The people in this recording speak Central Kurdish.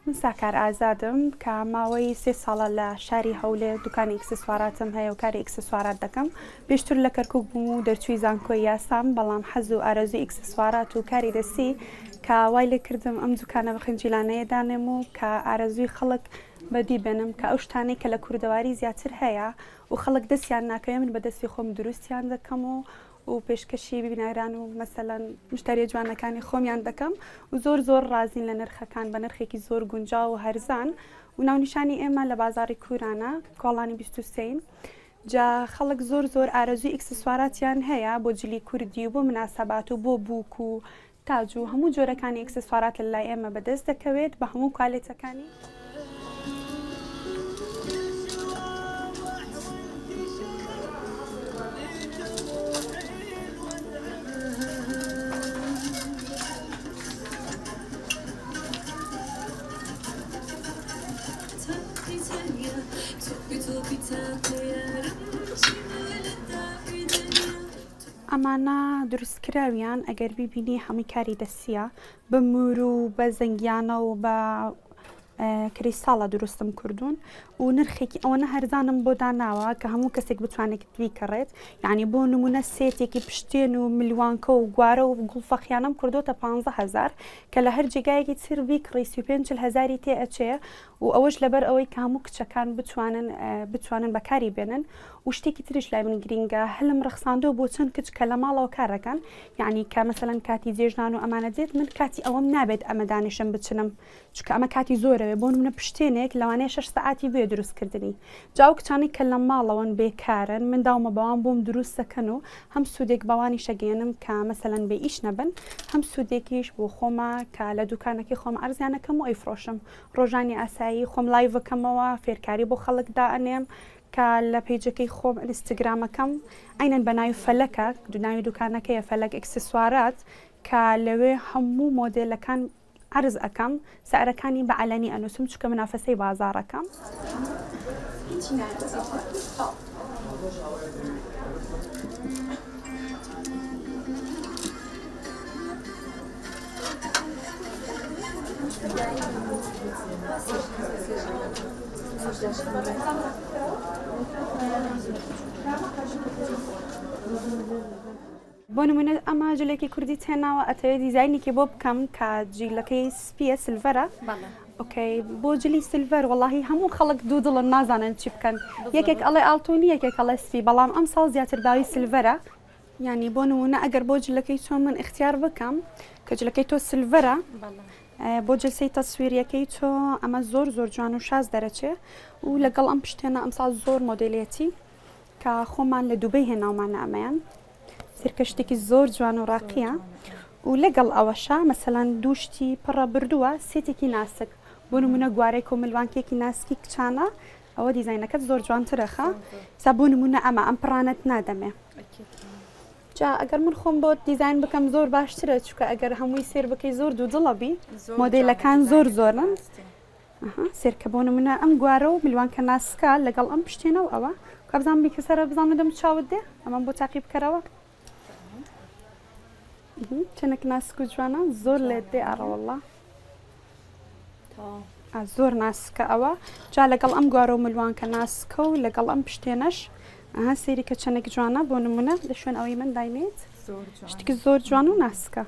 من ساکار ئازادم کە ماوەی 3 ساڵە لە شاری هەولێر دوکانی ئەکسسواراتم هەیە و کاری ئەکسسوارات دەکەم. پێشتر لە کەرکووک بووم و دەرچووی زانکۆی یاسام، بەڵام حەز و ئارەزوی ئەکسسوارات و کاری دەستی کە وای لێ کردم ئەم دوکانە بە خنجیلانەیە دانێم و کە ئارەزوی خەڵک بەدی بێنم کە ئەو شتانەی کە لە کوردەواری زیاتر هەیە و خەڵک دەستیان ناکەوێ من بەدەستی خۆم دروستیان دەکەم و پێشکەشی ببیناران و مەسەلەن مشتری جوانەکانی خۆمیان دەکەم و زۆر ڕازین لە نرخەکان بە نرخێکی زۆر گونجاو و هەرزان و ناونیشانی ئێمە لە بازاری کوورانە کۆڵانی 23 جا خەڵک زۆر ئارەزوی ئەکسسواراتیان هەیە بۆ جلی کوردی و بۆ مناسەبات و بۆ بووک و تاج و هەموو جۆرەکانی ئەکسسوارات لە لای ئێمە بەدەست دەکەوێت بە هەموو کوالێتەکانی. ئەمانە دروستکراویان ئەگەر بیبینی هەمووی کاری دەستیە بە مور و بە زەنگیانە و بە کریستاڵە دروستم کردوون و نرخێکی ئەوەنە هەرزانم بۆ داناوە کە هەموو کەسێک بتوانێت بیکڕێت، یعنی بۆ نمونە سێتێکی پشتێن و ملیوانکە و گوارە و گوڵفەخیانەم کردوتە 15,000 کە لە هەر جێگایەکی تر بیکڕی 35,000 تێ ئەچێ و ئەوەش لەبەر ئەوەی کە هەموو کچەکان بتوانن بەکاری بێنن و شتێکی تریش لای من گرینگە هەلم ڕخساندۆ بۆ چەند کچ کە لە ماڵەوە کارەکەن، یعنی کە مەسەلەن کاتی جێژنان و ئەمانە دێت من کاتی ئەوەم نابێت ئەمە دانیشم بچنم چکە ئەمە کاتی زۆرەوێ بۆ نمونە پشتێنێک لەوانەیە 6 ساعتی بێ دروستکردنی جاو کچانی کە لە ماڵەوەن بێکارن من داومە بەوان بۆم دروست دەکەن و هەم سوودێک بەوانی شەگەێنم کە مەسەلەن بێ ئیش نەبن هەم سوودێکیش بۆ خۆمە کە لە دوکانەکەی خۆم ئەرزیانەکەم و ئەیفرۆشم ڕۆژانی ئاسایی خۆم لایڤەکەمەوە فێرکاری بۆ خەڵکدا ئەنێم کە لە پێیجەکەی خۆم ئینستاگرامەکەم ئاینەن بە ناوی فەلەکە دوناوی دوکانەکەیە فەلەک ئەکسسوارات کە لەوێ هەموو مۆدێلەکان عرض ئەەکەم سعرەکانی بە عەلەنی ئەنووسم چکە منافەسەی بازاڕەکەم. بۆ نمونە ئەمە جلێکی کوردی تێناوە ئەتەوێت دیزاینێکی بۆ بکەم کە جیلەکەی سپیە سلڤەرە ئۆکەی بۆ جلی سلڤەر وەڵاهی هەموو خەڵک دوو دڵن نازانن چی بکەن یەکێک ئەڵێ ئاڵتۆنی یەکێک ئەڵێ سپی بەڵام ئەم ساڵ زیاتر باوی سلڤەرە، یعنی بۆ نمونە ئەگەر بۆ جلەکەی تۆ من اختیار بکەم کە جلەکەی تۆ سلڤەرە بۆ جلسەی تەسویریەکەی تۆ ئەمە زۆر جوان و شاز دەرەچێ و لەگەڵ ئەم پشتێنە ئەمساڵ زۆر مۆدلێتی کە خۆمان لە دووبەی هێناومان ئەمەیان سیرکە شتێکی زۆر جوان و ڕاقیە و لەگەڵ ئەوەشە مەسەلەن دووشتی پڕە بردووە سێتێکی ناسک بۆ نمونە گوارەی کۆملوانکێکی ناسکی کچانە ئەوە دیزاینەکەت زۆر جوانترەخە سا بۆ نمونە ئەم پڕانت نادەمێ جا ئەگەر من خۆم بۆ دیزاین بکەم زۆر باشترە چکە ئەگەر هەمووی سێر بکەی زۆر دوو دڵەبی مۆدیلەکان زۆرن سێرکە بۆ نمونە ئەم گوارە و ملوانکە ناسکە لەگەڵ ئەم پشتێنە و ئەوە کە بزانم بیکەسەرە بزانم دەم چاوت دێ ئەمە بۆ تاقی بکەرەوە چەنێک ناسک و جوانە زۆر لێت دێ ئاڕەوەڵڵا زۆر ناسکە ئەوە جا لەگەڵ ئەم گوارە و ملوانکە ناسکە و لەگەڵ ئەم پشتێنەش سێری کە چەنێک جوانە بۆ نمونە لە شوێن ئەوەی من داینێت شتێکی زۆر جوان و ناسکە.